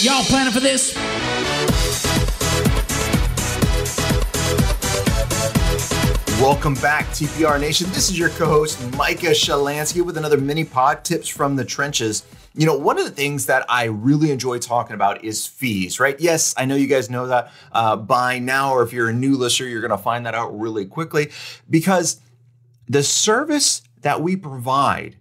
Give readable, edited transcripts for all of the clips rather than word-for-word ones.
Y'all planning for this? Welcome back, TPR Nation. This is your co-host, Micah Shalansky, with another mini pod, Tips from the Trenches. You know, one of the things that I really enjoy talking about is fees, right? Yes, I know you guys know that by now, or if you're a new listener, you're going to find that out really quickly, because the service that we provide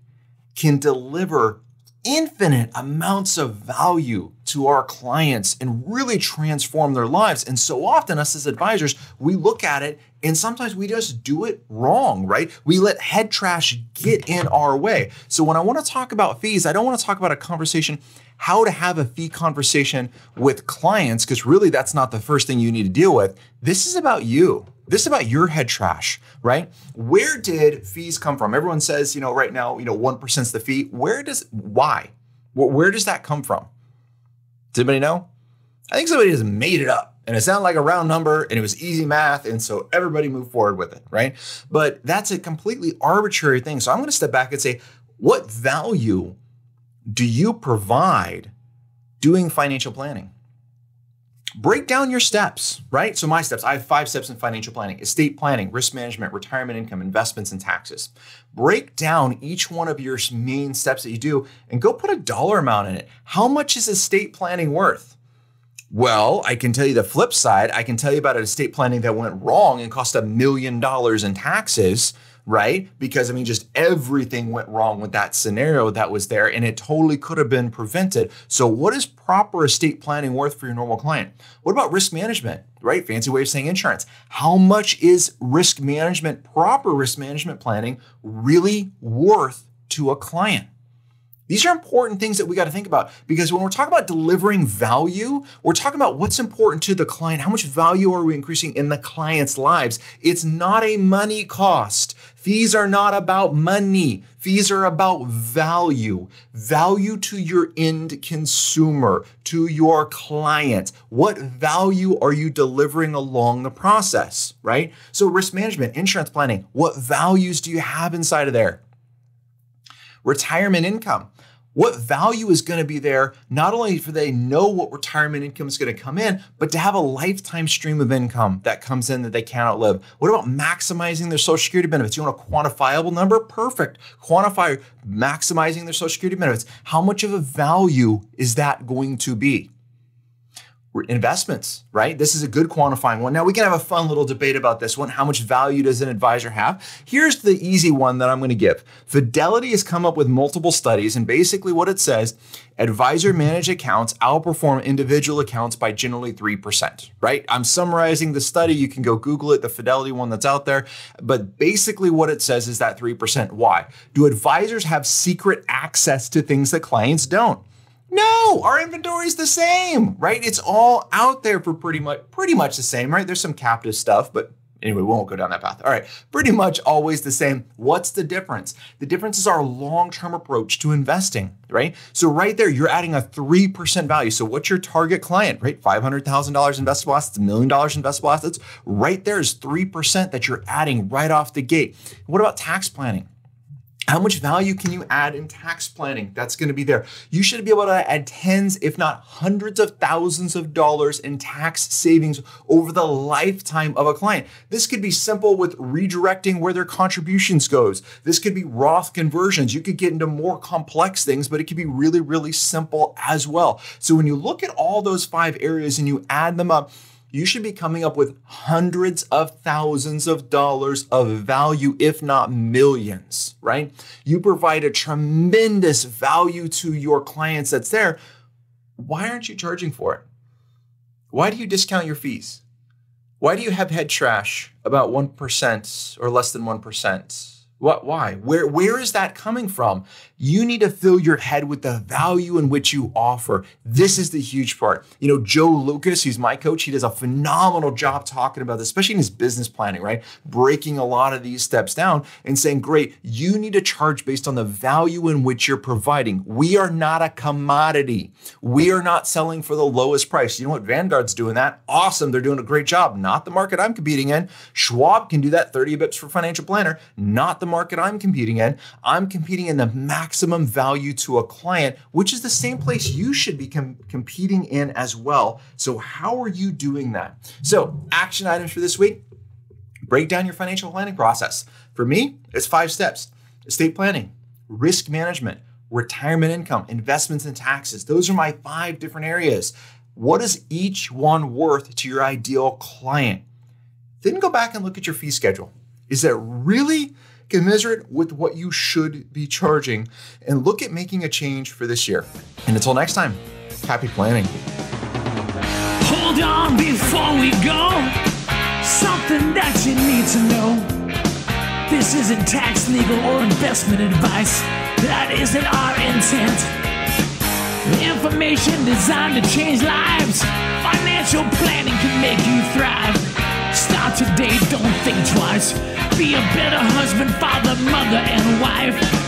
can deliver infinite amounts of value to our clients and really transform their lives. And so often us as advisors, we look at it and sometimes we just do it wrong, right? We let head trash get in our way. So when I want to talk about fees, I don't want to talk about a conversation, how to have a fee conversation with clients, because really that's not the first thing you need to deal with. This is about you. This is about your head trash, right? Where did fees come from? Everyone says, right now, 1% is the fee. Why? Where does that come from? Does anybody know? I think somebody has made it up and it sounded like a round number and it was easy math. And so everybody moved forward with it, right? But that's a completely arbitrary thing. So I'm going to step back and say, what value do you provide doing financial planning? Break down your steps, right? So my steps, I have 5 steps in financial planning: estate planning, risk management, retirement income, investments, and taxes. Break down each one of your main steps that you do and go put a dollar amount in it. How much is estate planning worth? Well, I can tell you the flip side. I can tell you about an estate planning that went wrong and cost $1 million in taxes, right? Because just everything went wrong with that scenario that was there and it totally could have been prevented. So what is proper estate planning worth for your normal client? What about risk management, right? Fancy way of saying insurance. How much is risk management, proper risk management planning, really worth to a client? These are important things that we got to think about, because when we're talking about delivering value, we're talking about what's important to the client. How much value are we increasing in the client's lives? It's not a money cost. Fees are not about money. Fees are about value. Value to your end consumer, to your client. What value are you delivering along the process, right? So risk management, insurance planning, what values do you have inside of there? Retirement income. What value is going to be there, not only for they know what retirement income is going to come in, but to have a lifetime stream of income that comes in that they can't outlive. What about maximizing their Social Security benefits? You want a quantifiable number? Perfect. Quantify maximizing their Social Security benefits. How much of a value is that going to be? Investments, right? This is a good quantifying one. Now we can have a fun little debate about this one. How much value does an advisor have? Here's the easy one that I'm going to give. Fidelity has come up with multiple studies, and basically what it says, advisor managed accounts outperform individual accounts by generally 3%, right? I'm summarizing the study. You can go Google it, the Fidelity one that's out there. But basically what it says is that 3%. Why? Do advisors have secret access to things that clients don't? No, our inventory is the same, right? It's all out there for pretty much the same, right? There's some captive stuff, but anyway, we won't go down that path. All right, pretty much always the same. What's the difference? The difference is our long-term approach to investing, right? So right there, you're adding a 3% value. So what's your target client, right? $500,000 investable assets, $1 million investable assets. Right there is 3% that you're adding right off the gate. What about tax planning? How much value can you add in tax planning? That's going to be there. You should be able to add tens, if not hundreds of thousands of dollars in tax savings over the lifetime of a client. This could be simple with redirecting where their contributions goes. This could be Roth conversions. You could get into more complex things, but it could be really, really simple as well. So when you look at all those 5 areas and you add them up, you should be coming up with hundreds of thousands of dollars of value, if not millions, right? You provide a tremendous value to your clients that's there. Why aren't you charging for it? Why do you discount your fees? Why do you have head trash about 1% or less than 1%? Why? Where is that coming from? You need to fill your head with the value in which you offer. This is the huge part. Joe Lucas, who's my coach, he does a phenomenal job talking about this, especially in his business planning, right? Breaking a lot of these steps down and saying, great, you need to charge based on the value in which you're providing. We are not a commodity. We are not selling for the lowest price. You know what? Vanguard's doing that. Awesome. They're doing a great job. Not the market I'm competing in. Schwab can do that. 30 bips for financial planner. Not the market I'm competing in. I'm competing in the maximum value to a client, which is the same place you should be competing in as well. So how are you doing that? So action items for this week: break down your financial planning process. For me, it's 5 steps: estate planning, risk management, retirement income, investments, and taxes. Those are my 5 different areas. What is each one worth to your ideal client? Then go back and look at your fee schedule. Is it really commensurate with what you should be charging? And look at making a change for this year. And until next time, happy planning. Hold on before we go. Something that you need to know. This isn't tax, legal, or investment advice. That isn't our intent. Information designed to change lives. Financial planning can make you thrive. Start today, don't think twice. Be a better husband, father, mother, and wife.